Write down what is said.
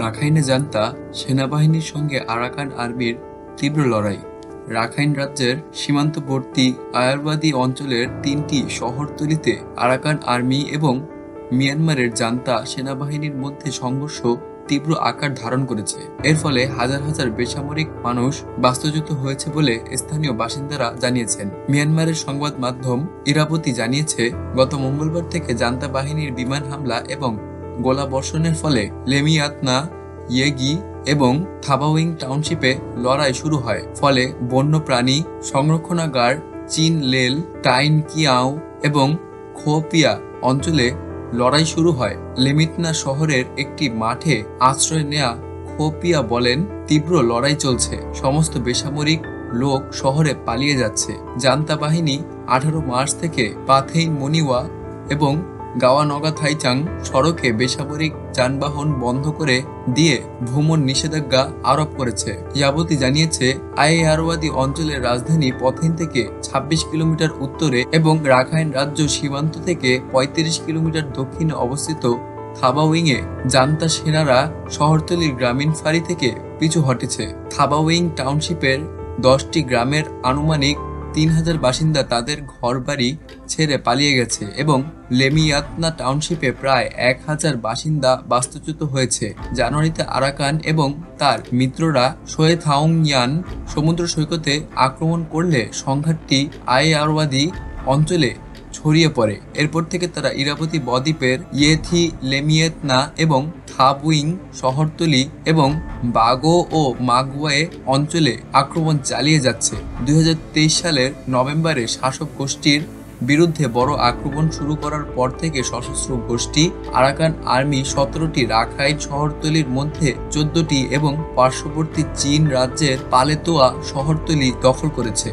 রাখাইনে জান্তা সেনাবাহিনীর সঙ্গে আরাকান আর্মির তীব্র লড়াই। রাখাইন রাজ্যের সীমান্তবর্তী আয়ারওয়াদি অঞ্চলের ৩টি শহরতলিতে আরাকান আর্মি এবং মিয়ানমারের জান্তা সেনাবাহিনীর মধ্যে সংঘর্ষ তীব্র আকার ধারণ করেছে। এর ফলে হাজার হাজার বেসামরিক মানুষ বাস্তুচ্যুত হয়েছে বলে স্থানীয় বাসিন্দারা জানিয়েছেন। মিয়ানমারের সংবাদ মাধ্যম ইরাবতী জানিয়েছে, গত মঙ্গলবার থেকে জান্তা বাহিনীর বিমান হামলা এবং গোলাবর্ষণের ফলে লেমিয়াতনা, ইয়েগি এবং থাবাউইং টাউনশিপে লড়াই শুরু হয়। ফলে বন্যপ্রাণী সংরক্ষণাগার চিন লেল, টাইন কিয়াও এবং খোপিয়া অঞ্চলে লড়াই শুরু হয়। লেমিতনা শহরের একটি মাঠে আশ্রয় নেয়া খোপিয়া বলেন, তীব্র লড়াই চলছে, সমস্ত বেসামরিক লোক শহরে পালিয়ে যাচ্ছে। জান্তা বাহিনী 18 মার্চ থেকে পাথেইন মনিওয়া এবং গাওয়ানগাথাইচাং সড়কে বেসামরিক যানবাহন বন্ধ করে দিয়ে ভ্রমণ নিষেধাজ্ঞা আরোপ করেছে। ইয়াবতী জানিয়েছে, আয়ারওয়াদি অঞ্চলের রাজধানী পথেইন থেকে 26 কিলোমিটার উত্তরে এবং রাখাইন রাজ্য সীমান্ত থেকে 35 কিলোমিটার দক্ষিণে অবস্থিত থাবাউইংয়ে জান্তা সেনারা শহরতলির গ্রামীণ ফাঁড়ি থেকে পিছু হটেছে। থাবাউইং টাউনশিপের 10টি গ্রামের আনুমানিক 3000 বাসিন্দা তাদের ঘরবাড়ি ছেড়ে পালিয়ে গেছে এবং লেমিয়াতনা টাউনশিপে প্রায় 1000 বাসিন্দা বাস্তুচ্যুত হয়েছে। জানুয়ারিতে আরাকান এবং তার মিত্ররা সোয়েথাওংয়ান সমুদ্র সৈকতে আক্রমণ করলে সংঘাতটি আয়ারওয়াদি অঞ্চলে ছড়িয়ে পড়ে। এরপর থেকে তারা ইরাবতী বদ্বীপের ইয়েথি, লেমিয়েতনা এবং থাবউইং শহরতলি এবং বাগো ও মাগওয়ে অঞ্চলে আক্রমণ চালিয়ে যাচ্ছে। 2023 সালের নভেম্বরে শাসক গোষ্ঠীর বিরুদ্ধে বড় আক্রমণ শুরু করার পর থেকে সশস্ত্র গোষ্ঠী আরাকান আর্মি 17টি রাখাইন শহরতলির মধ্যে 14টি এবং পার্শ্ববর্তী চীন রাজ্যের পালেতোয়া শহরতলি দখল করেছে।